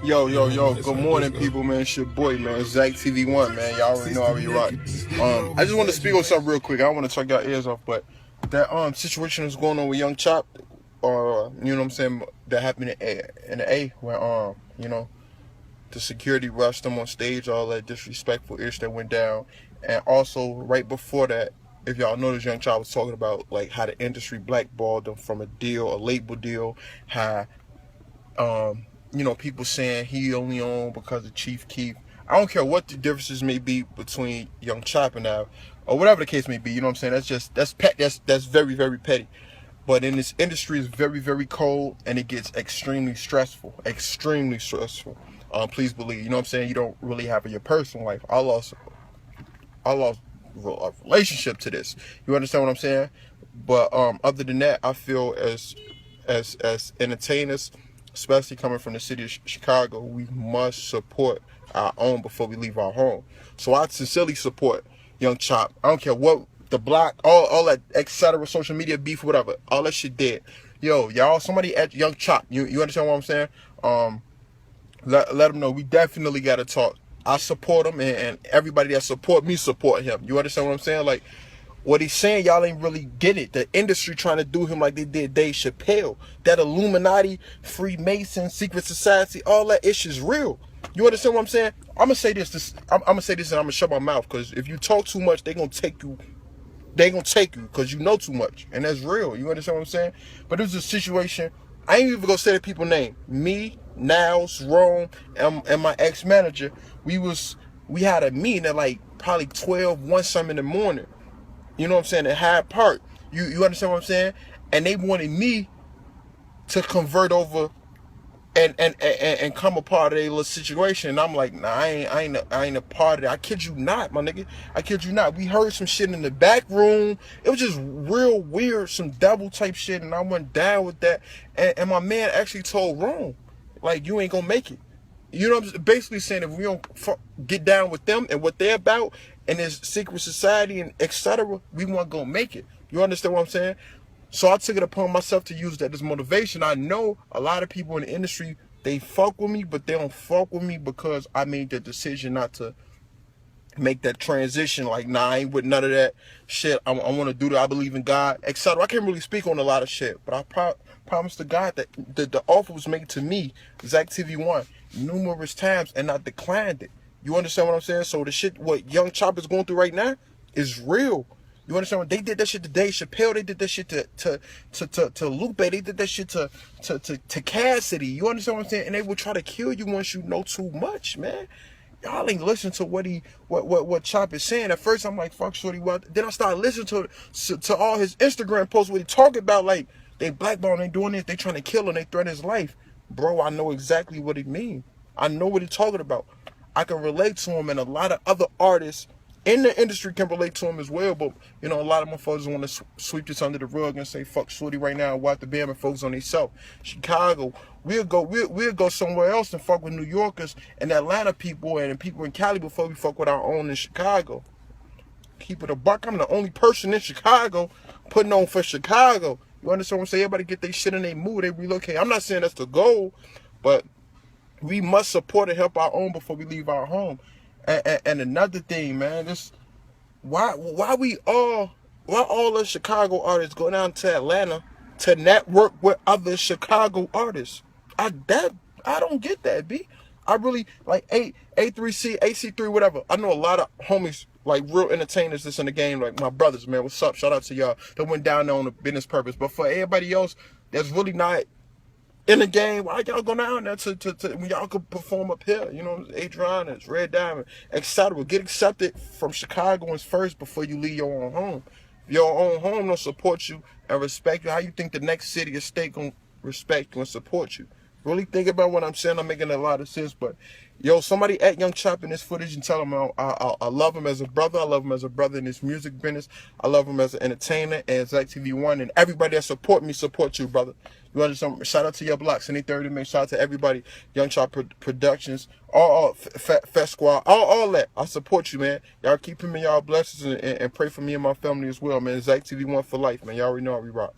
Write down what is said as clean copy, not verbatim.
Yo, good morning, people, man. It's your boy, man, ZackTv1, man. Y'all already know how we rock. I just want to speak on something real quick. I don't want to talk your ears off, but that situation that's going on with Young Chop, you know what I'm saying, that happened in the A, where the security rushed him on stage, all that disrespectful ish that went down, and also right before that, if y'all notice, Young Chop was talking about like how the industry blackballed him from a label deal, how people saying he only on because of Chief Keef. I don't care what the differences may be between Young Chop and I, or whatever the case may be. You know what I'm saying? That's very, very petty. But in this industry, it's very, very cold, and it gets extremely stressful. Extremely stressful. Please believe. You know what I'm saying? You don't really have your personal life. I lost a relationship to this. You understand what I'm saying? But other than that, I feel as entertainers, especially coming from the city of Chicago, we must support our own before we leave our home. So I sincerely support Young Chop. I don't care what the block, all that, etc., social media beef, whatever, all that shit dead. Yo, y'all, somebody at Young Chop, you understand what I'm saying? Let them know we definitely got to talk. I support him, and everybody that support me support him. You understand what I'm saying? Like, what he's saying, y'all ain't really get it. The industry trying to do him like they did Dave Chappelle. That Illuminati, Freemason, secret society, all that ish is real. You understand what I'm saying? I'm gonna say this. I'm gonna say this, and I'm gonna shut my mouth, because if you talk too much, they gonna take you. They gonna take you because you know too much, and that's real. You understand what I'm saying? But it was a situation. I ain't even gonna say the people's name. Me, Niles, Rome, and my ex-manager. We had a meeting at like probably 1 something in the morning. You know what I'm saying? At Hyde Park. You understand what I'm saying? And they wanted me to convert over and come a part of their little situation. And I'm like, nah, I ain't a part of that. I kid you not, my nigga. I kid you not. We heard some shit in the back room. It was just real weird, some devil type shit, and I went down with that. And my man actually told Rome, like, you ain't gonna make it. You know what I'm saying? Basically saying, if we don't get down with them and what they're about and this secret society and etc., we won't go make it. You understand what I'm saying? So I took it upon myself to use that as motivation. I know a lot of people in the industry, they fuck with me, but they don't fuck with me because I made the decision not to make that transition. Like, nah, I ain't with none of that shit. I want to do that. I believe in God, etc. I can't really speak on a lot of shit, but I promise to God that the offer was made to me, ZackTv1, numerous times, and I declined it. You understand what I'm saying? So the shit what Young Chop is going through right now is real. You understand what they did that shit to Dave Chappelle? They did that shit to Lupe. They did that shit to Cassidy. You understand what I'm saying? And they will try to kill you once you know too much, man. Y'all ain't listen to what Chop is saying. At first I'm like, fuck shorty, what? Then I started listening to all his Instagram posts where he talking about like they blackball, they doing this, they trying to kill him, they threaten his life. Bro, I know exactly what he mean. I know what he's talking about. I can relate to him, and a lot of other artists in the industry can relate to him as well. But a lot of my folks want to sweep this under the rug and say fuck shorty right now and wipe the bam and focus on themselves. Chicago, we'll go somewhere else and fuck with New Yorkers and Atlanta people and people in Cali before we fuck with our own in Chicago. Keep it a buck. I'm the only person in Chicago putting on for Chicago. You understand what I'm saying? Everybody get their shit in their mood, they relocate. I'm not saying that's the goal, but we must support and help our own before we leave our home. And another thing, man, this why all the Chicago artists go down to Atlanta to network with other Chicago artists? I don't get that, B. I really like A3C, AC3, whatever. I know a lot of homies, like real entertainers that's in the game, like my brothers, man. What's up? Shout out to y'all that went down there on a business purpose. But for everybody else that's really not in the game, why y'all go down there to when y'all could perform up here? Adrian, it's Red Diamond, etc. Get accepted from Chicagoans first before you leave your own home. If your own home don't support you and respect you, how you think the next city or state gonna respect you and support you? Really think about what I'm saying. I'm making a lot of sense, but somebody at Young Chop in this footage and tell him I love him as a brother. I love him as a brother in this music business. I love him as an entertainer and ZackTv1, and everybody that support me support you, brother. You understand? Shout out to your blocks, any 30 man. Shout out to everybody, Young Chop Productions, all Fest Squad, all that. I support you, man. Y'all keep him in y'all blessings and pray for me and my family as well, man. ZackTv1 for life, man. Y'all already know how we rock.